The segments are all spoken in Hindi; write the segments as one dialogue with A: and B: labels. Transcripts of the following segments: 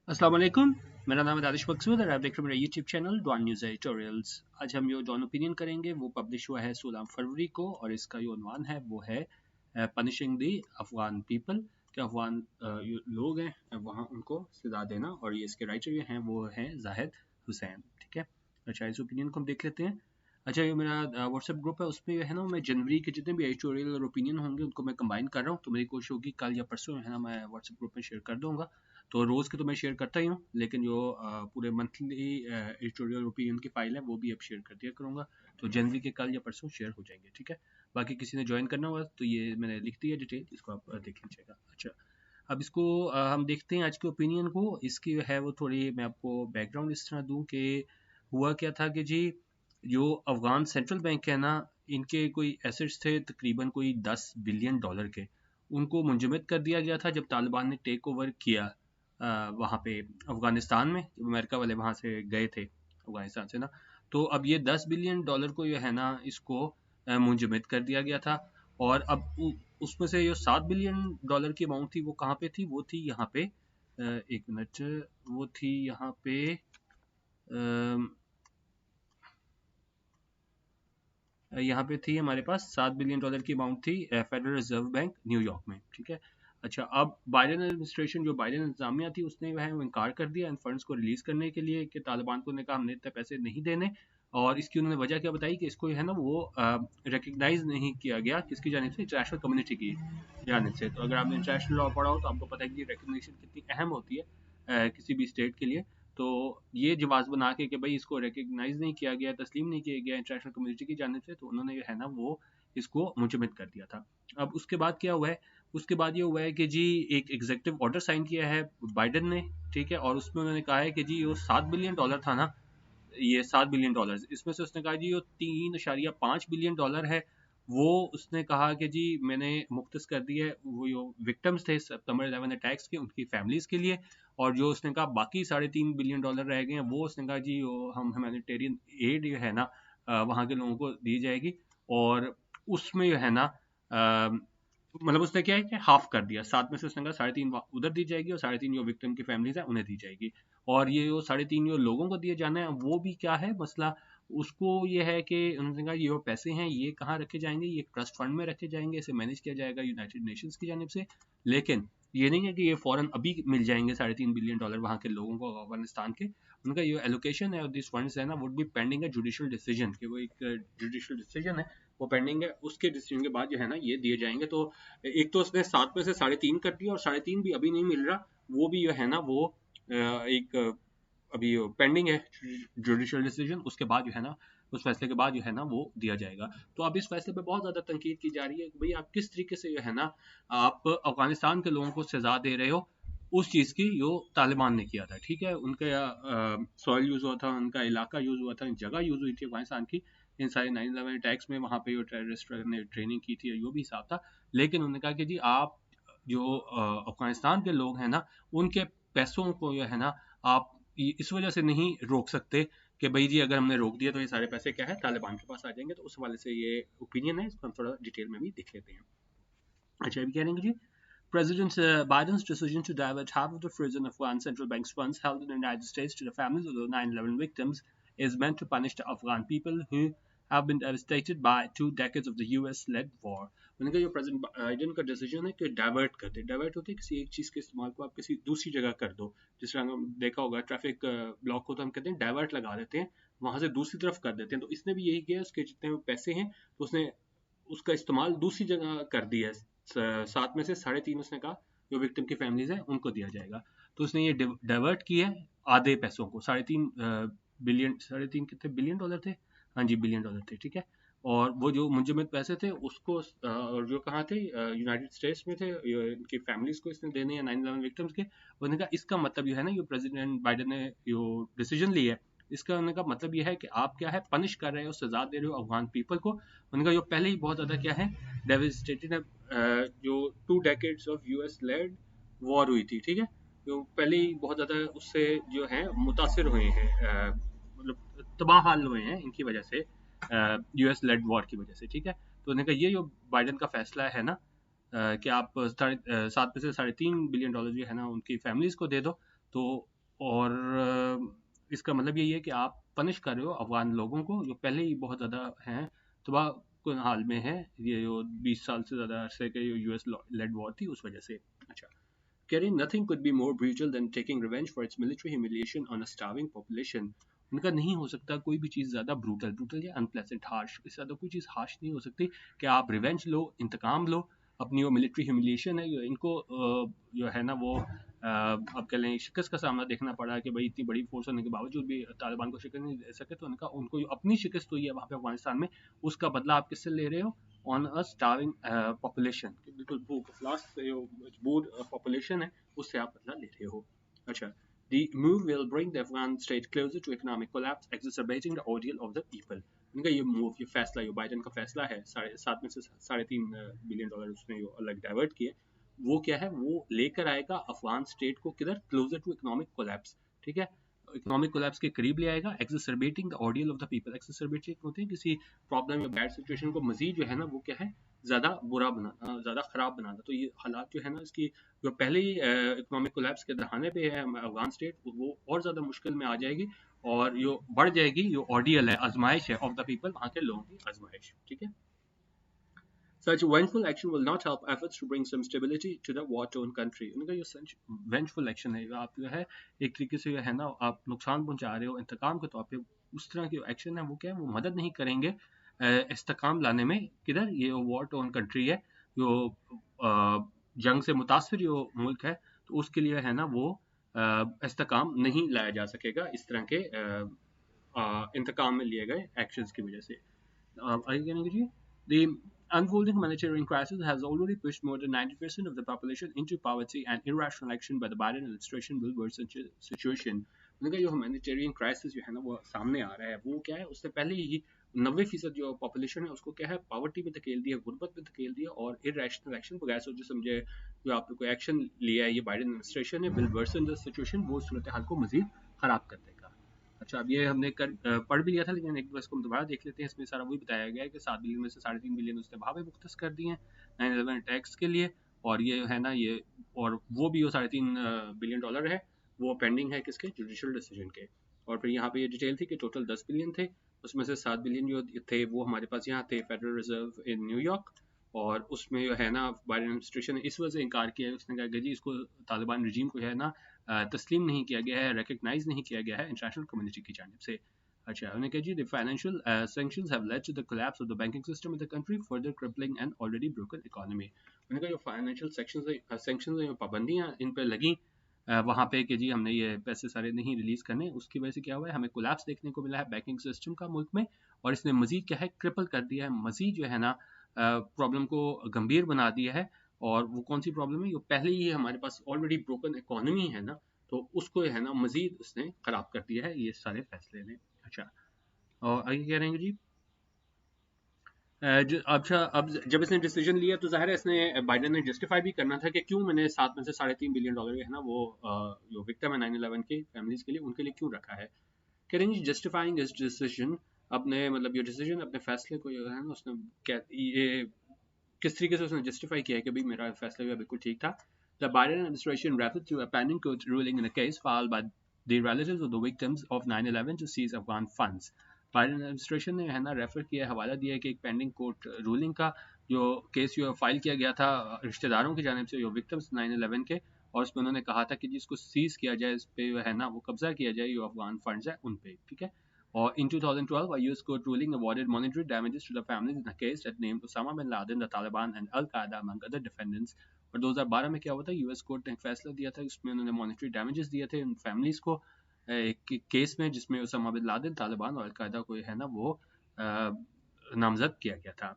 A: अस्सलाम वालेकुम। मेरा नाम है दानिश मकसूद और आप देख रहे हैं मेरा YouTube channel Dawn news editorials. आज हम जो डॉन ओपिनियन करेंगे वो पब्लिश हुआ है 16 फरवरी को और इसका जो उन्वान है वो है पनिशिंग दी अफगान पीपल के अफगान लोग हैं वहाँ उनको सजा देना। और ये इसके राइटर ये हैं वो हैं जाहिद हुसैन। ठीक है, अच्छा इस ओपिनियन को हम देख लेते हैं। अच्छा, ये मेरा व्हाट्सएप ग्रुप है, उसमें है ना मैं जनवरी के जितने भी एडिटोरियल और ओपिनियन होंगे उनको मैं कंबाइन कर रहा हूँ। तो मेरी कोशिश होगी कल या परसों है ना मैं व्हाट्सएप ग्रुप में शेयर कर दूंगा। तो रोज़ के तो मैं शेयर करता ही हूँ, लेकिन जो पूरे मंथली एडिटोरियल ओपिनियन की फाइल है वो भी अब शेयर कर दिया करूँगा। तो जनवरी के कल या परसों शेयर हो जाएंगे। ठीक है, बाकी किसी ने ज्वाइन करना हुआ तो ये मैंने लिख दी है डिटेल, इसको आप देख लीजिएगा। अच्छा, अब इसको हम देखते हैं आज के ओपिनियन को। इसकी है वो थोड़ी मैं आपको बैकग्राउंड इस तरह दूँ कि हुआ क्या था कि जी जो अफगान सेंट्रल बैंक है ना, इनके कोई एसेट्स थे तकरीबन कोई 10 बिलियन डॉलर के, उनको मुंजमद कर दिया गया था जब तालिबान ने टेक ओवर किया वहाँ पे अफगानिस्तान में, जब अमेरिका वाले वहाँ से गए थे अफगानिस्तान से ना। तो अब ये 10 बिलियन डॉलर को जो है ना इसको मुंजमद कर दिया गया था। और अब उसमें से जो 7 बिलियन डॉलर की अमाउंट थी वो कहाँ पे थी, वो थी यहाँ पे एक मिनट, वो थी यहाँ पे यहाँ पे थी हमारे पास 7 बिलियन डॉलर की अमाउंट थी फेडरल रिजर्व बैंक न्यूयॉर्क में। ठीक है, अच्छा अब बाइडेन एडमिनिस्ट्रेशन जो बाइडेन इंतजामिया थी उसने वह इनकार कर दिया इन फंड्स को रिलीज करने के लिए कि तालिबान को ने कहा हमने इतने पैसे नहीं देने। और इसकी उन्होंने वजह क्या बताई कि इसको है ना वो रिकग्नाइज नहीं किया गया किसकी जानिब से, इंटरनेशनल कम्युनिटी की जानिब से। तो अगर आपने इंटरनेशनल लॉ पढ़ा हो तो आपको पता है कि रिकग्निशन कितनी अहम होती है किसी भी स्टेट के लिए। तो ये जवाब बना के भाई इसको रिकग्नाइज नहीं किया गया, तस्लीम नहीं किया गया इंटरनेशनल कम्युनिटी की जानिब से, तो उन्होंने है ना वो इसको मुंजमद कर दिया था। अब उसके बाद क्या हुआ है, उसके बाद ये हुआ है कि जी एक एग्जीक्यूटिव ऑर्डर साइन किया है बाइडन ने। ठीक है, और उसमें उन्होंने कहा है कि जी वो 7 बिलियन डॉलर था ना, ये 7 बिलियन डॉलर, इसमें से उसने कहा जी ये 3.5 बिलियन डॉलर है वो उसने कहा कि जी मैंने मुख्तस कर दी है वो जो विक्टम्स थे सितंबर 11 अटैक्स के उनकी फैमिलीज के लिए। और जो उसने कहा बाकी 3.5 बिलियन डॉलर रह गए हैं वो उसने कहा जी वो हम ह्यूमैनिटेरियन एड जो है ना वहाँ के लोगों को दी जाएगी। और उसमें जो है ना मतलब उसने क्या है कि हाफ कर दिया, 7 में से उसने कहा 3.5 उधर दी जाएगी और 3.5 जो विक्टिम की फैमिलीज है उन्हें दी जाएगी। और ये जो 3.5 जो लोगों को दिए जाना है वो भी क्या है मसला, उसको ये है कि उन्होंने कहा ये जो पैसे हैं ये कहाँ रखे जाएंगे, ये ट्रस्ट फंड में रखे जाएंगे, इसे मैनेज किया जाएगा यूनाइटेड नेशंस की जानिब से। लेकिन ये नहीं है कि ये फौरन अभी मिल जाएंगे 3.5 बिलियन डॉलर वहाँ के लोगों को अफगानिस्तान के। उनका ये एलोकेशन है और दिस फंड्स है ना वुड बी पेंडिंग है जुडिशियल डिसीजन, कि वो एक जुडिशियल डिसीजन है वो पेंडिंग है, उसके डिसीजन के बाद जो है ना ये दिए जाएंगे। तो एक तो उसने 7 में से 3.5 कर दिया और 3.5 भी अभी नहीं मिल रहा, वो भी जो है ना वो एक अभी पेंडिंग है जुडिशियल डिसीजन, उसके बाद जो है ना उस फैसले के बाद जो है ना वो दिया जाएगा। तो अब इस फैसले पे बहुत ज़्यादा तनकीद की जा रही है कि भाई आप किस तरीके से जो है ना आप अफगानिस्तान के लोगों को सजा दे रहे हो उस चीज़ की जो तालिबान ने किया था। ठीक है, उनका सॉइल यूज़ हुआ था, उनका इलाका यूज़ हुआ था, जगह यूज़ हुई थी अफगानिस्तान की इन सारे 9/11 अटैक्स में, वहाँ पे जो टेररिस्ट ने ट्रेनिंग की थी जो भी हिसाब था। लेकिन उन्होंने कहा कि जी आप जो अफगानिस्तान के लोग हैं ना उनके पैसों को जो है ना आप इस वजह से नहीं रोक सकते कि भाई जी अगर हमने रोक दिया तो ये सारे पैसे क्या है तालिबान के पास आ जाएंगे। तो उस हवाले से ये ओपिनियन है, इसको हम थोड़ा डिटेल में भी देख लेते हैं। अच्छा, अभी कह रहे हैं जी President Biden's decision to divert half of the frozen Afghan central bank's funds held in the United States to the families of the 9/11 victims is meant to punish the Afghan people who have been devastated by 2 decades of the US-led war. उन्होंने कहा जो प्रेसिडेंट बाइडन का डिसीजन है कि डाइवर्ट कर दे, डाइवर्ट होते है किसी एक चीज़ के इस्तेमाल को आप किसी दूसरी जगह कर दो। जिस तरह हम देखा होगा ट्रैफिक ब्लॉक को तो हम कहते हैं डाइवर्ट लगा देते हैं, वहां से दूसरी तरफ कर देते हैं। तो इसने भी यही किया, उसके जितने पैसे हैं तो उसने उसका इस्तेमाल दूसरी जगह कर दिया है। 7 में से 3.5 उसने कहा जो विक्टिम की फैमिलीज है उनको दिया जाएगा। तो उसने ये डाइवर्ट किया है आधे पैसों को, 3.5 बिलियन, 3.5 कितने बिलियन डॉलर थे, हाँ जी बिलियन डॉलर थे। ठीक है, और वो जो मुंजमद पैसे थे उसको और जो कहाँ थे यूनाइटेड स्टेट्स में थे, इनकी फैमिलीज को इसने देने हैं 9/11 विक्टिम्स के। उन्होंने कहा इसका मतलब ये है ना जो प्रेसिडेंट बाइडन ने जो डिसीजन लिया है इसका उन्होंने कहा मतलब ये है कि आप क्या है पनिश कर रहे हो, सजा दे रहे हो अफगान पीपल को। उनका जो पहले ही बहुत ज़्यादा क्या है डेविस्टेटेड है, जो 2 decades of US led war हुई थी। ठीक है, जो पहले ही बहुत ज़्यादा उससे जो है मुतासर हुए हैं, मतलब तबाह हाल हुए हैं इनकी वजह से, यूएस लेड वॉर की वजह से। ठीक है, तो उन्होंने कहा ये जो बाइडन का फैसला है ना कि आप 7 में से 3.5 बिलियन डॉलर जो है ना उनकी फैमिलीज को दे दो, तो और इसका मतलब यही है कि आप पनिश कर रहे हो अफगान लोगों को जो पहले ही बहुत ज़्यादा हैं तबाह कुन हाल में है, ये जो 20 साल से ज़्यादा अरसे के यूएस लेड वॉर थी उस वजह से। अच्छा, Carrying nothing could be more brutal than taking revenge for its military humiliation on a starving population. उनका नहीं हो सकता कोई भी चीज़ ज़्यादा ब्रूटल या अनप्लेजेंट हार्श, इससे ज़्यादा कोई चीज़ हार्श नहीं हो सकती कि आप रिवेंज लो, इंतकाम लो, अपनी वो मिलिट्री ह्यूमिलिएशन है इनको जो है ना वो आप कह लें शिकस्त का सामना देखना पड़ा कि भाई इतनी बड़ी फोर्स होने के बावजूद भी तालिबान को शिकस्त नहीं दे सके, तो उनको अपनी शिकस्त हुई है वहाँ पे अफगानिस्तान में, उसका बदला आप किससे ले रहे हो? ऑन अ स्टार्विंग पॉपुलेशन, बिल्कुल भूख अफलास से जो मजबूर पॉपुलेशन है उससे आप बदला ले रहे हो। अच्छा, The move will bring the Afghan state closer to economic collapse, exacerbating the ordeal of the people. इनका ये मूव, ये फैसला, ये बाइडन का फैसला है, 7.5 में से $3.5 बिलियन उसने जो अलग डाइवर्ट किए, वो क्या है, वो लेकर आएगा अफगान स्टेट को किधर? Closer to economic collapse. ठीक है, इकोनॉमिक कोलैप्स के करीब ले आएगा। Exacerbating the ordeal of the people, exacerbate होते हैं किसी प्रॉब्लम या बैड सिचुएशन को मजीद जो है ना वो क्या है, ज़्यादा बुरा बनाना, ज़्यादा ख़राब बनाना। तो ये हालात जो है ना इसकी जो पहले ही इकोनॉमिक कोलैप्स के दहाने पे है अफगान स्टेट, वो और ज़्यादा मुश्किल में आ जाएगी और यो बढ़ जाएगी, जो ऑर्डियल है, आजमाइश है ऑफ द पीपल, वहाँ के लोगों की आजमाइश। ठीक है, Such vengeful action will not help efforts to bring some stability to the war-torn country. उनका ये सच vengeful action है, आप जो है एक तरीके से है ना आप नुकसान पहुंचा रहे हो इंतकाम के तौर पे, उस तरह की एक्शन है वो क्या है, वो मदद नहीं करेंगे इस्तेकाम लाने में। किधर? ये war-torn country है, जो जंग से मुतासर जो मुल्क है, तो उसके लिए है ना वो इस्तेकाम नहीं लाया जा सकेगा इस तरह के इंतकाम में लिए गए एक्शंस की वजह से। आगे कहने जी, the unfolding humanitarian crisis has already pushed more than 90% of the population into poverty, and irrational action by the Biden administration will worsen the situation. उनका जो humanitarian crisis जो है ना वो सामने आ रहा है, वो क्या है, उससे पहले ही 90% जो पॉपुलेशन है उसको क्या है, पावर्टी में धकेल दिया, गुर्बत में धकेल दिया, और इरेशनल एक्शन, बगैर सोचे समझे जो आपने कोई एक्शन लिया है ये बाइडन एडमिनिस्ट्रेशन ने, विल वर्सन द सिचुएशन, वो सूरत हाल को मजीद खराब कर देगा। अच्छा, अब ये हमने पढ़ भी लिया था, लेकिन एक बार इसको हम दोबारा देख लेते हैं। इसमें सारा वही बताया गया है कि 7 बिलियन में से 3.5 बिलियन उसने वहाँ पे मुख्तस कर दिए हैं 9/11 अटैक्स के लिए, और ये है ना ये, और वो भी वो $3.5 बिलियन है, वो पेंडिंग है किसके? जुडिशल डिसीजन के। और फिर यहाँ पे ये डिटेल थी कि टोटल 10 बिलियन थे, उसमें से 7 बिलियन जो थे वो हमारे पास यहाँ थे फेडरल रिजर्व इन न्यूयॉर्क, और उसमें जो है ना बाइडन एडमिनिस्ट्रेशन ने इस वजह से इनकार किया है, उसने कहा कि जी इसको तालिबान रजीम को है ना तस्लीम नहीं किया गया है, रिकग्नाइज नहीं किया गया है इंटरनेशनल कम्युनिटी की जानिब से। अच्छा, उन्होंने कहा जी the financial sanctions have led to the collapse of the banking system in the country, further crippling an already broken economy. उन्होंने कहा जो फाइनेंशियल सेक्शंस हैं, पाबंदियां इन पर लगी वहाँ पे कि जी हमने ये पैसे सारे नहीं रिलीज करने, उसकी वजह से क्या हुआ है, हमें कोलैप्स देखने को मिला है बैंकिंग सिस्टम का मुल्क में, और इसने मजीद क्या है, क्रिपल कर दिया है, मजीद जो है ना प्रॉब्लम को गंभीर बना दिया है। और वो कौन सी प्रॉब्लम है? जो पहले ही हमारे पास ऑलरेडी ब्रोकन इकोनॉमी है ना, तो उसको है ना मजीद उसने खराब कर दिया है ये सारे फैसले ने। अच्छा, और आगे कह रहे हैं जी, अच्छा, अब जब इसने डिसीजन लिया तो जाहिर है इसने बाइडन ने जस्टिफाई भी करना था कि क्यों मैंने 7 में से $3.5 बिलियन है ना वो जो विक्टिम है 9/11 के फैमिलीज के लिए, उनके लिए क्यों रखा है। कह रहे हैं जस्टिफाइंग इस डिसीजन, अपने मतलब ये डिसीजन, अपने फैसले को जो है ना उसने क्या ये किस तरीके से उसने जस्टिफाई किया है कि भाई मेरा फैसला जो बिल्कुल ठीक था। The Biden administration referred to a pending court ruling in a case filed by the relatives of the victims of 9/11 to seize Afghan funds. Biden administration ने है ना रेफर किया, हवाला दिया है कि एक पेंडिंग कोर्ट रूलिंग का जो केस जो फाइल किया गया था रिश्तेदारों की जानिब से जो विक्टिम्स 9/11 के, और उसमें उन्होंने कहा था कि जिसको सीज किया जाए, इस पे है ना वो कब्जा किया जाए जो अफगान फंड्स है उन पे। ठीक है, or in 2012, a US court ruling awarded monetary damages to the families in a case that named Osama bin Laden, the Taliban, and Al Qaeda among other defendants. और 2012 में क्या हुआ था, यूएस कोर्ट ने एक फैसला दिया था, उसमें उन्होंने मॉनेटरी डैमेजेस दिए थे उन फैमिलीज को एक केस में जिसमें उसामा बिन लादेन, तालिबान और अलकायदा को है ना वो नामजद किया गया था।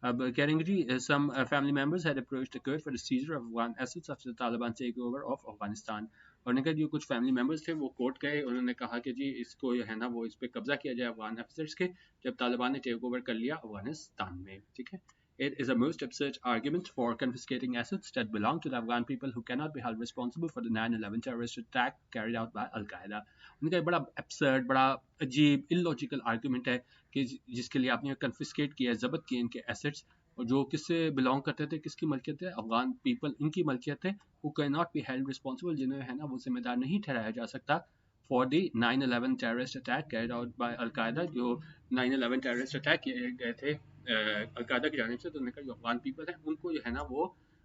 A: अब कह रहे हैं जी, some family members had approached the court for the seizure of Afghan assets after the Taliban takeover of Afghanistan. और उन्होंने कहा जो कुछ फैमिली मेम्बर्स थे वो कोर्ट गए, उन्होंने कहा कि जी इसको है ना वो इस पे कब्जा किया जाए अफगान एसेट्स के, जब तालिबान ने टेक ओवर कर लिया अफगानिस्तान में। ठीक है, It is a most absurd argument for confiscating assets that belong to the Afghan people who cannot be held responsible for the 9/11 terrorist attack carried out by Al-Qaeda. उनका बड़ा absurd, बड़ा अजीब, illogical argument है कि जिसके लिए आपने confiscate किया, जब्त किए इनके assets, और जो किससे बिलोंग करते थे, किसकी मलकियत है, अफगान पीपल, इनकी मलकियत है, who cannot be held responsible, जिन्हें है ना वो जिम्मेदार नहीं ठहराया जा सकता for the 9/11 terrorist attack carried out by Al-Qaeda, जो 9/11 terrorist attack किए गए थे अलकायदा की जानिब से, तो उन्होंने कहा जो अफगान पीपल है उनको जो है ना वो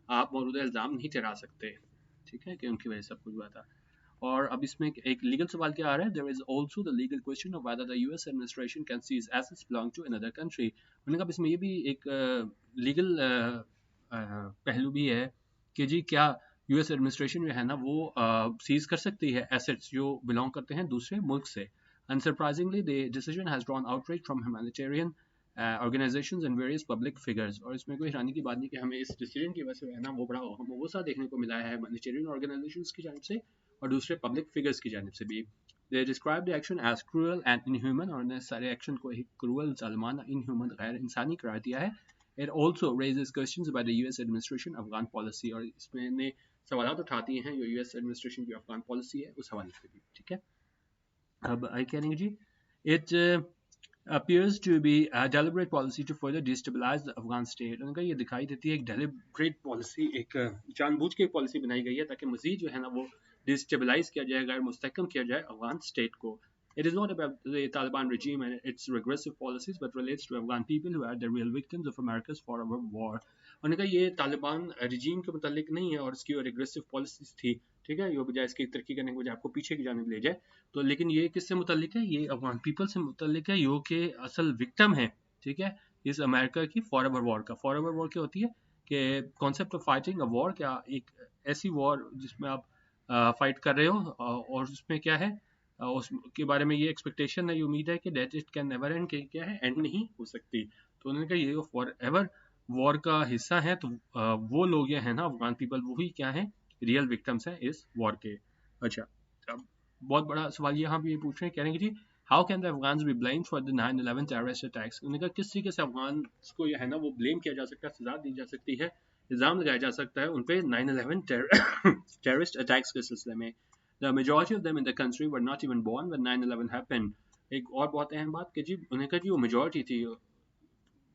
A: आप मौजूदा इल्ज़ाम नहीं ठहरा सकते, ठीक है, कि उनकी वजह से सब कुछ हुआ था। और अब इसमें एक लीगल सवाल क्या आ रहा है, there is also the legal question of whether the US administration can seize assets belong to another country. उन्होंने कहा इसमें ये भी एक लीगल पहलू भी है कि जी क्या यूएस एडमिनिस्ट्रेशन जो है ना वो सीज कर सकती है एसेट्स जो बिलोंग करते हैं दूसरे मुल्क से। Unsurprisingly the decision has drawn outreach from humanitarian organisations and various public figures. और इसमें कोई हैरानी की बात नहीं कि हमें इस डिसीजन की वजह से है ना वो बड़ा गुस्सा देखने को मिला है ह्यूमैनिटेरियन ऑर्गेनाइजेशंस की जानिब से और दूसरे पब्लिक फिगर्स की जानिब से भी। They described the action as cruel and inhuman, और उन्होंने सारे एक्शन को एक क्रूअल, जालिमाना, इनह्यूमन, गैर इंसानी करार दिया है। It also raises questions about the US administration Afghan policy, और इसमें ने सवाल उठाती हैं जो US एडमिनिस्ट्रेशन की अफगान पॉलिसी है उस हवाले से भी, ठीक है। अब आई कहेंगे जी it appears to be a deliberate policy to further destabilize the Afghan state। उनका ये दिखाई देती है एक deliberate policy, एक जानबूझ के पॉलिसी बनाई गई है ताकि मजीद जो है ना वो डिस्टेबलाइज किया जाए, गैर मुस्तहकम किया जाए अफगान स्टेट को। It is not about the Taliban regime and its regressive policies, but relates to Afghan people who are the real victims of America's forever war। उन्होंने कहा ये तालिबान रजीम के मुतालिक नहीं है और इसकी रिग्रेसिव पॉलिसीज थी, ठीक है, ये बजाय इसकी तरक्की करने के बजाय आपको पीछे की जानिब ले जाए। तो लेकिन ये किससे मुतालिक है, ये अफगान पीपल से मुतालिक है, यो के असल विक्टिम है, ठीक है, इस अमेरिका की फॉरएवर वॉर का। फॉरएवर वॉर क्या होती है कि concept of fighting a war, क्या एक ऐसी वॉर जिसमें आप फाइट कर रहे हो और उसमें क्या है उसके बारे में ये एक्सपेक्टेशन है, ये उम्मीद है कि that it can never end, क्या है एंड नहीं हो सकती। तो उन्होंने कहा ये फॉर एवर वॉर का हिस्सा है, तो वो लोग ये हैं ना अफगान पीपल, वही क्या है रियल विक्टिम्स हैं इस वॉर के। अच्छा, अब बहुत बड़ा सवाल यहाँ भी ये पूछ रहे हैं, कह रहे हैं कि जी how can the Afghans be blame for the 9/11 terrorist attacks. उन्होंने कहा किस तरीके से अफगान को ये है ना वो ब्लेम किया जा सकता है, सजा दी जा सकती है, इल्ज़ाम लगाया जा सकता है उन पे 9/11 टेररिस्ट अटैक्स के सिलसिले में। The majority of them in the country were not even born when 9/11 happened। एक और बहुत अहम बात कि जी उन्हें कहा जी वो मेजॉरिटी थी,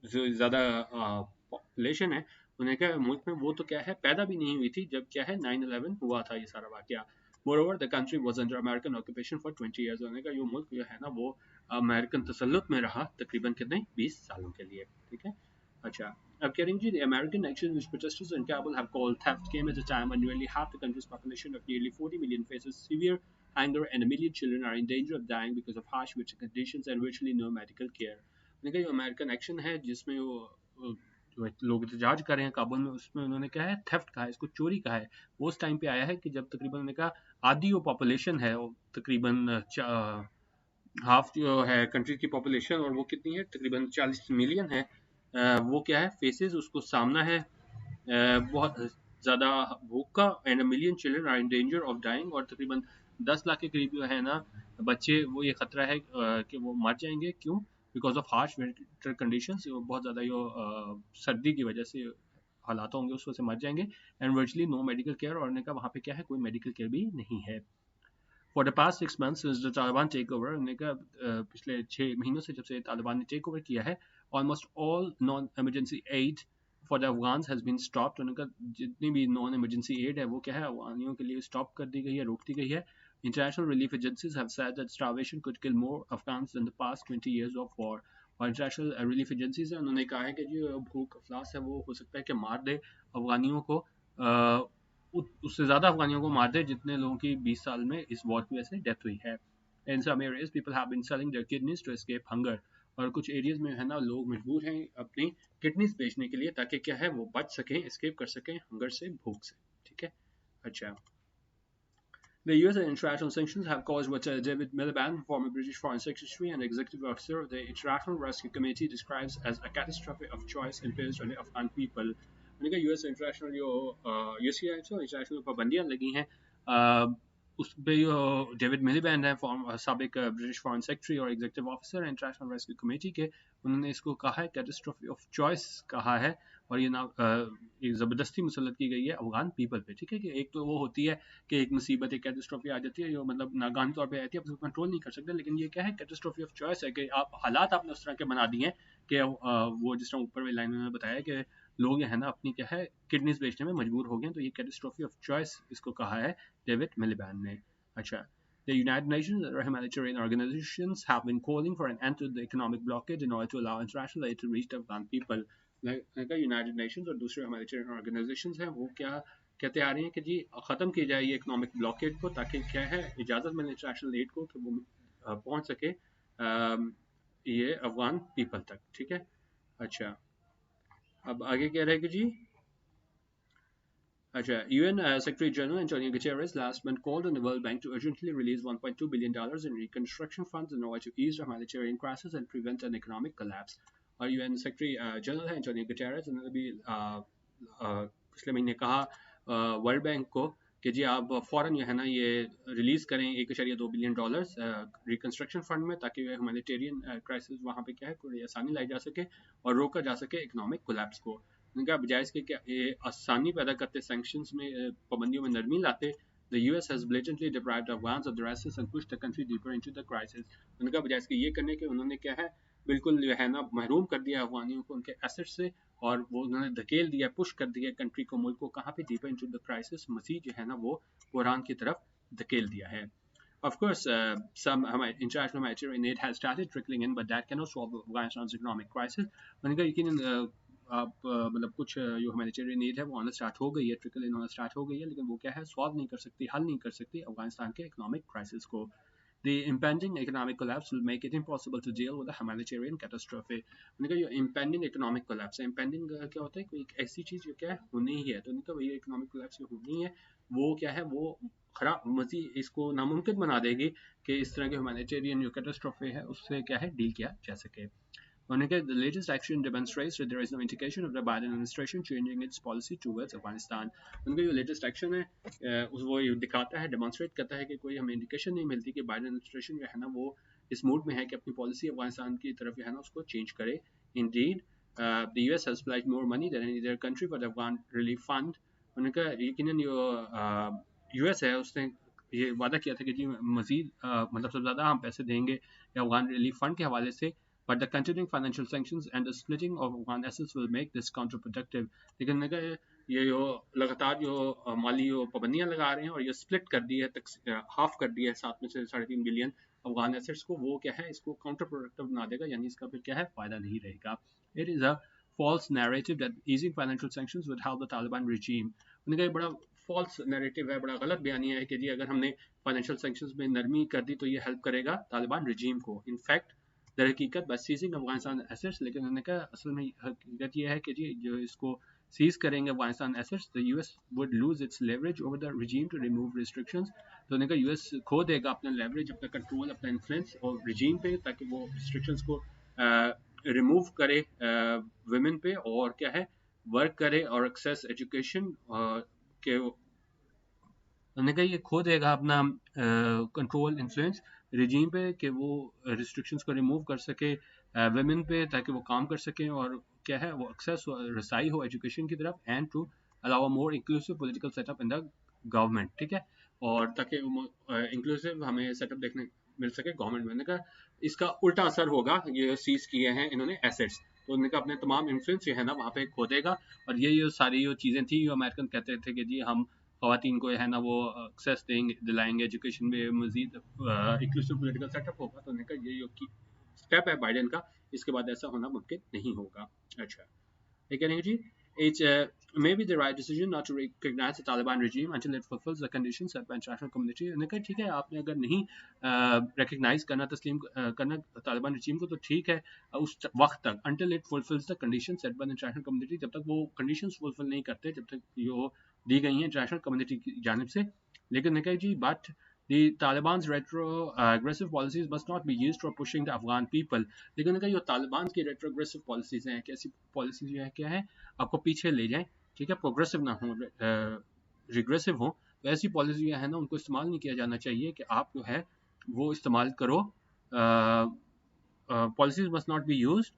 A: जो ज़्यादा पॉपुलेशन है, उन्हें कहा मुल्क में वो तो क्या है पैदा भी नहीं हुई थी जब क्या है 9/11 हुआ था ये सारा वाकया। Moreover, the country was under American occupation for 20 years। उन्होंने कहा ये मुल्क जो है ना वो अमेरिकन तसल्लुत में रहा तकरीबन कितने 20 सालों के लिए, ठीक है। अच्छा, अब कह रही जी the American action which protesters in Kabul have called theft came at a time when nearly half the country's population of nearly 40 million faces severe hunger and 1 million children are in danger of dying because of harsh winter conditions and virtually no medical care। उन्होंने कहा जो अमेरिकन एक्शन है जिसमें वो जो लोग एहतजाज कर रहे हैं काबुल में, उसमें उन्होंने क्या है थेफ्ट कहा है, इसको चोरी कहा है। वो उस टाइम पे आया है कि जब तकरीबन उन्होंने कहा आधी वो पॉपुलेशन है, तकरीबन हाफ जो है कंट्री की पॉपुलेशन, और वो कितनी है तकरीबन 40 मिलियन है, वो क्या है फेसेस उसको सामना है बहुत ज़्यादा भूख का, and 1 million children are in danger of dying, और तकरीबन 10 लाख के करीब जो है ना बच्चे, वो ये खतरा है कि वो मर जाएंगे। क्यों? Because of harsh winter conditions, बहुत ज़्यादा ये सर्दी की वजह से हालात होंगे उस वजह से मर जाएंगे, and virtually no medical care, और उन्होंने कहा वहाँ पे क्या है कोई मेडिकल केयर भी नहीं है। For the past 6 months since the Taliban takeover, उन्होंने कहा पिछले 6 महीनों से जब से तालिबान ने टेक ओवर किया है, almost all non-emergency aid for the Afghans has been stopped। उन्होंने कहा जितनी भी नॉन emergency aid है वो क्या है अफगानियों के लिए स्टॉप कर दी गई है, रोक दी गई है। International relief agencies have said that starvation could kill more Afghans than the past 20 years of war। और इंटरनेशनल रिलीफ एजेंसीज है, उन्होंने कहा है कि जो भूख अफलास है वो हो सकता है कि मार दे अफगानियों को, उससे ज़्यादा अफगानियों को मार दे जितने लोगों की 20 साल में इस वॉर की वजह से डेथ हुई है। In some areas people have been selling their kidneys to escape hunger. और कुछ एरियाज में है ना लोग मजबूर हैं अपनी किडनीज बेचने के लिए ताकि क्या है वो बच सकें, एस्केप कर सकें हंगर से, भूख से, ठीक है। अच्छा, The US and international sanctions have caused what David Miliband, former British Foreign Secretary and executive officer of the International Rescue Committee, describes as a catastrophe of choice imposed on the Afghan people। उन्होंने कहा यूएस इंटरनेशनल जो यूएससीआई से इंटरनेशनल पाबंदियां लगी हैं उस पर डेविड मिलीबैंड है साबिक ब्रिटिश फॉरेन सेक्रेटरी और executive officer international rescue committee के, उन्होंने इसको कहा है कैटास्ट्रोफी ऑफ चॉइस कहा है। और ये ना एक ज़बरदस्ती मुसलत की गई है अफगान पीपल पे, ठीक है। कि एक तो वो होती है कि एक मुसीबत, एक कैटास्ट्रोफी आ जाती है जो मतलब नाकानी तौर पे आती है, आप उसको कंट्रोल नहीं कर सकते, लेकिन ये क्या है, कैटास्ट्रोफी ऑफ चॉइस है कि आप हालात आपने उस तरह के बना दिए हैं कि वो जिस तरह ऊपर वाली लाइन में बताया कि लोग है ना अपनी क्या है किडनीज बेचने में मजबूर हो गए, तो ये कैटास्ट्रोफी ऑफ चॉइस इसको कहा है डेविड मिलिबैन ने। अच्छा, The United Nations and other humanitarian organizations have been calling for an end to the economic blockade in order to allow international aid to reach the Afghan people. United Nations और दूसरे ह्यूमैनिटेरियन ऑर्गेनाइजेशंस हैं वो क्या कहते आ रही हैं कि जी ख़त्म की जाए ये इकोनॉमिक ब्लॉकेड को, ताकि क्या है इजाज़त मिले इंटरनेशनल एड को कि वो पहुंच सके ये अफगान पीपल तक, ठीक है। अच्छा, अब आगे कह रहे हैं कि जी UN Secretary General Antonio Guterres last month called on the World Bank to urgently release $1.2 billion in reconstruction funds in order to ease the humanitarian crisis and prevent an economic collapse. और UN Secretary General है Antonio Guterres, उन्होंने भी पिछले महीने कहा वर्ल्ड बैंक को कि जी आप फ़ौरन जो है ना ये रिलीज़ करें $1.2 बिलियन रिकन्स्ट्रक्शन फंड में, ताकि ह्यूमैनिटेरियन क्राइसिस वहाँ पे क्या है थोड़ी आसानी लाई जा सके और रोका जा सके इकोनॉमिक कोलैप्स को। उनका बजाय इसके क्या आसानी पैदा करते, सैंक्शंस में पाबंदियों में नरमी लाते, The US has blatantly deprived Afghans of their assets and pushed the country deeper into the crisis. उनका बजाय इसके ये करने के उन्होंने क्या है बिल्कुल जो है ना महरूम कर दिया अफगानियों को उनके एसेट्स से, और वो उन्होंने धकेल दिया, पुश कर दिया कंट्री को, मुल्क को कहाँ पे डीपर इनटू द क्राइसिस, मसीह जो है ना वो बुरहान की तरफ धकेल दिया है। Of course, some international humanitarian aid has started trickling in, but that cannot solve Afghanistan's economic crisis. मैंने कहा यकीनन आप मतलब कुछ जो ह्यूमैनिटेरियन एड है वो आना स्टार्ट हो गई है, ट्रिकल इन होना स्टार्ट हो गई है, लेकिन वो क्या है सॉल्व नहीं कर सकती, हल नहीं कर सकती अफगानिस्तान के इकोनॉमिक क्राइसिस को। The impending economic collapse will make it impossible to deal with a humanitarian catastrophe. उन्होंने कहा ये impending economic collapse है, impending क्या होता है कोई एक ऐसी चीज़ जो क्या है होनी ही है, तो उन्होंने कहा ये economic collapse जो होनी है वो क्या है वो खराब मजीद इसको नामुमकिन बना देगी कि इस तरह के ह्यूमैनिटेरियन जो कैटास्ट्रोफे है उससे क्या है डील किया जा सके। The latest action demonstrates that there is no indication of the Biden administration changing its policy towards Afghanistan. उनका जो लेटेस्ट एक्शन है वो ये दिखाता है, डेमोन्स्ट्रेट करता है कि कोई हमें इंडिकेशन नहीं मिलती कि बाइडन एडमिनिस्ट्रेशन जो है ना वो इस मूड में है कि अपनी पॉलिसी अफगानिस्तान की तरफ जो है ना उसको चेंज करे। Indeed, the US has supplied more money than any other country for the Afghan relief fund. उनका यकीनन जो US है उसने ये वादा किया था कि जी मजीद मतलब सबसे ज़्यादा हम पैसे देंगे अफगान रिलीफ फंड के हवाले से, but the continuing financial sanctions and the splitting of Afghan assets will make this counterproductive. लेकिन मैं कहा ये जो लगातार जो माली पाबंदियां लगा रहे हैं और ये स्प्लिट कर दी है, हाफ कर दिया है 7 में से 3.5 बिलियन अफगान एसेट्स को, वो क्या है इसको काउंटर प्रोडक्टिव बना देगा, यानी इसका फिर क्या है फायदा नहीं रहेगा। It is a false narrative that easing financial sanctions would help the Taliban regime. उन्होंने कहा बड़ा फॉल्स नैरेटिव है, बड़ा गलत बयानिया है कि जी अगर हमने फाइनेंशियल सैंक्शंस में नरमी कर दी तो ये हेल्प करेगा तालिबान रजीम को। इनफैक्ट दर हकीकत बस सीजिंग अफगानिस्तान एसेट्स, लेकिन उन्होंने कहा असल में हकीकत ये है कि जी जो इसको सीज करेंगे Afghanistan assets, the US would lose its leverage over the regime to remove restrictions. तो उन्होंने कहा यूएस खो देगा अपना लेवरेज, अपना कंट्रोल, अपना इन्फ्लुएंस और रिजीम पे, ताकि वो रिस्ट्रिक्शंस को रिमूव करे वुमेन पे और क्या है वर्क करे और एक्सेस एजुकेशन के। उन्होंने कहा ये खो देगा अपना कंट्रोल इन्फ्लुएंस रिजीम पे कि वो रिस्ट्रिक्शंस को रिमूव कर सके वुमेन पे, ताकि वो काम कर सकें और क्या है वो एक्सेस रसाई हो एजुकेशन की तरफ, and to allow more inclusive political setup in the government, ठीक है, और ताकि इंक्लूसिव हमें सेटअप देखने मिल सके गवर्नमेंट में। कहा इसका उल्टा असर होगा, ये सीज किए हैं इन्होंने एसेट्स, तो उन्होंने कहा अपने तमाम इन्फ्लुएंस जो है ना वहाँ पे खो देगा। और ये सारी जो चीज़ें थी जो अमेरिकन कहते थे कि जी हम ख़वातीन को है ना वो एक्सेस देंगे दिलाएंगे एजुकेशन में, मजीद इंक्लूसिव पॉलिटिकल सेटअप होगा, तो उन्होंने कहा ये जो स्टेप है बाइडेन का, इसके बाद ऐसा होना मुमकिन नहीं होगा। अच्छा, ये कह रहे हैं जी it may be the right decision not to recognize the Taliban regime until it fulfills the conditions set by international community. उन्होंने कहा ठीक है आपने अगर नहीं रिकग्नाइज करना तस्लीम करना तालिबान रजीम को तो ठीक है उस वक्त तक, until it fulfills the conditions set by the international community, जब तक वो conditions fulfill नहीं करते, जब तक ये दी गई हैं इंटरनेशनल कम्युनिटी की जानिब से। लेकिन उन्होंने कहा जी but The Taliban's retrogressive policies must not be used for pushing the Afghan people. लेकिन उन्होंने कहा जो तालिबान की retrogressive policies हैं, कैसी policies जो है क्या है आपको पीछे ले जाएं, ठीक है, प्रोग्रेसिव ना हो रिग्रेसिव हो, तो ऐसी पॉलिसी जो है ना उनको इस्तेमाल नहीं किया जाना चाहिए कि आप जो है वो इस्तेमाल करो। Policies must not be used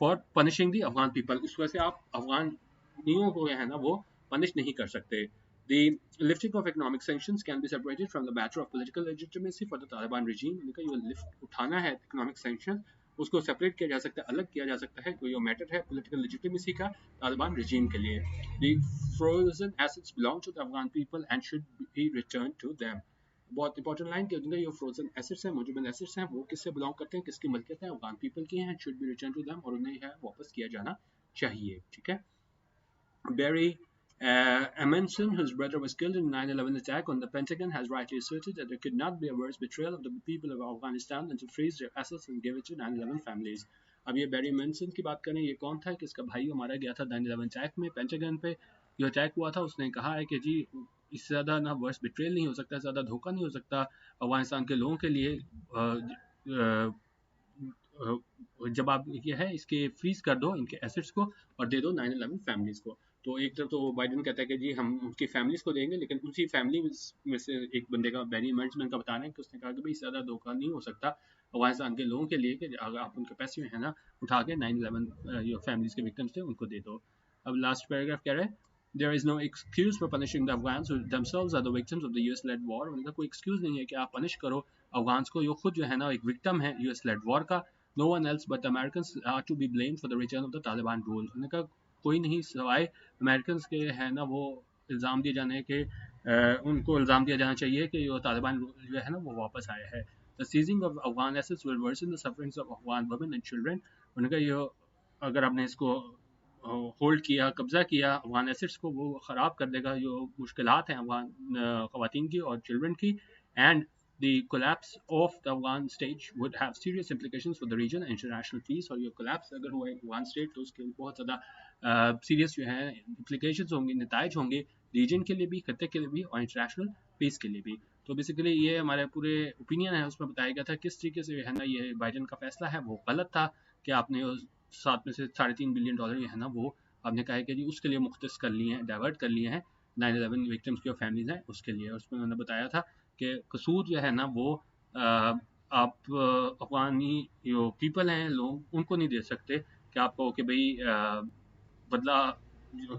A: for punishing the Afghan people, उस वजह से आप अफगान नियों को है ना वो पनिश नहीं कर सकते। The lifting of economic sanctions can be separated from the matter of political legitimacy for the Taliban regime। उनका जो लिफ्ट उठाना है इकोनॉमिक सैंक्शन उसको सेपरेट किया जा सकता है, अलग किया जा सकता है, कोई जो मैटर है पॉलिटिकल लेजिटिमेसी का तालिबान regime के लिए। The frozen assets belong to the Afghan people and should be returned to them। बहुत इंपॉर्टेंट लाइन कि उनका जो फ्रोजन एसेट्स हैं, मौजूदा एसेट्स हैं, वो किससे बिलोंग करते हैं, किसकी मलकियत है, अफगान पीपल की हैं, should be return to them, और उन्हें है वापस किया जाना चाहिए। ठीक है। Barry Amundsen, whose brother was killed in the 9/11 attack on the Pentagon, has rightly asserted that there could not be a worse betrayal of the people of Afghanistan than to freeze their assets and give it to 9/11 families। अब ये बैरी मेंसन की बात करें, ये कौन था कि इसका भाई मारा गया था 9/11 अटैक में, पेंटागन पे जो अटैक हुआ था। उसने कहा है कि जी इससे ज़्यादा ना वर्स बिट्रेल नहीं हो सकता, ज़्यादा धोखा नहीं हो सकता अफगानिस्तान के लोगों के लिए। जब आप ये है इसके फ्रीज कर दो इनके एसेट्स को और दे दो 9/11 फैमिलीज को। तो एक तरफ तो बाइडेन कहता है कि जी हम उनकी फैमिलीज को देंगे, लेकिन उसी फैमिली में से एक बंदे का बैरी एमर्जमेंट का बताना है कि उसने कहा कि भाई इससे ज़्यादा धोखा नहीं हो सकता अफगानिस्तान के लोगों के लिए कि अगर आप उनके पैसे है ना उठा के 9/11 जो फैमिलीज के विक्टिम्स थे उनको दे दो। अब लास्ट पैराग्राफ कह रहा है There is no excuse for punishing the Afghans who themselves are the victims of the US-led war। उनका कोई एक्सक्यूज नहीं है कि आप पनिश करो अफगान्स को, जो खुद जो है ना एक विक्टिम है US-led war का। No one else but Americans are to be blamed for the return of the Taliban rule। उन्होंने कहा कोई नहीं सिवाय अमेरिकन के है ना वो इल्ज़ाम दिए जाने के, उनको इल्ज़ाम दिया जाना चाहिए कि जो तालिबान रूल जो है ना वो वापस आया है। The seizing of Afghan assets will worsen the sufferings of Afghan women and children। उन्होंने कहा ये अगर आपने इसको होल्ड किया, कब्जा किया अफगान एसेट्स को, वो ख़राब कर देगा जो मुश्किलात हैं अफगान ख़वातीन की और चिल्ड्रन की। And the collapse of the Afghan state would have serious implications for the region and international peace। और ये collapse अगर हुआ अफगान स्टेट तो उसके बहुत ज़्यादा सीरियस जो है implications होंगे, नताइज होंगे रीजन के लिए भी, खत्ते के लिए भी और इंटरनेशनल पीस के लिए भी। तो बेसिकली ये हमारे पूरे ओपिनियन है उसमें बताया गया था किस तरीके से है ना ये बाइडेन का फैसला है वो गलत था कि आपने साथ में से $3.5 बिलियन ये है ना वो आपने कहा है कि जी उसके लिए मुख्तस कर लिए हैं, डाइवर्ट कर लिए हैं 9/11 विक्टिम्स की फैमिलीज हैं उसके लिए। उसमें मैंने बताया था कि कसूर जो है ना वो आप अफगानी जो पीपल हैं लोग उनको नहीं दे सकते कि आप कहो कि भाई बदला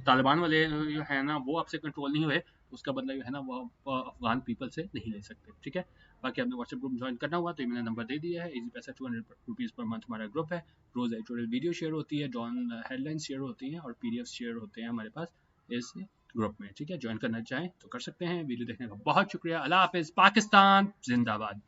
A: तालिबान वाले जो है ना वो आपसे कंट्रोल नहीं हुए, उसका बदला जो है ना वो अफगान पीपल से नहीं ले सकते। ठीक है। बाकी आपने व्हाट्सएप ग्रुप ज्वाइन करना हुआ तो ये मैंने नंबर दे दिया है, इजी पैसा 200 रुपीज़ पर मंथ हमारा ग्रुप है। रोज़ एडिटोरियल वीडियो शेयर होती है, जॉन हेडलाइन शेयर होती हैं और PDF शेयर होते हैं हमारे पास इस ग्रुप में। ठीक है। ज्वाइन करना चाहें तो कर सकते हैं। वीडियो देखने का बहुत शुक्रिया। अल्लाह हाफिज़। पाकिस्तान जिंदाबाद।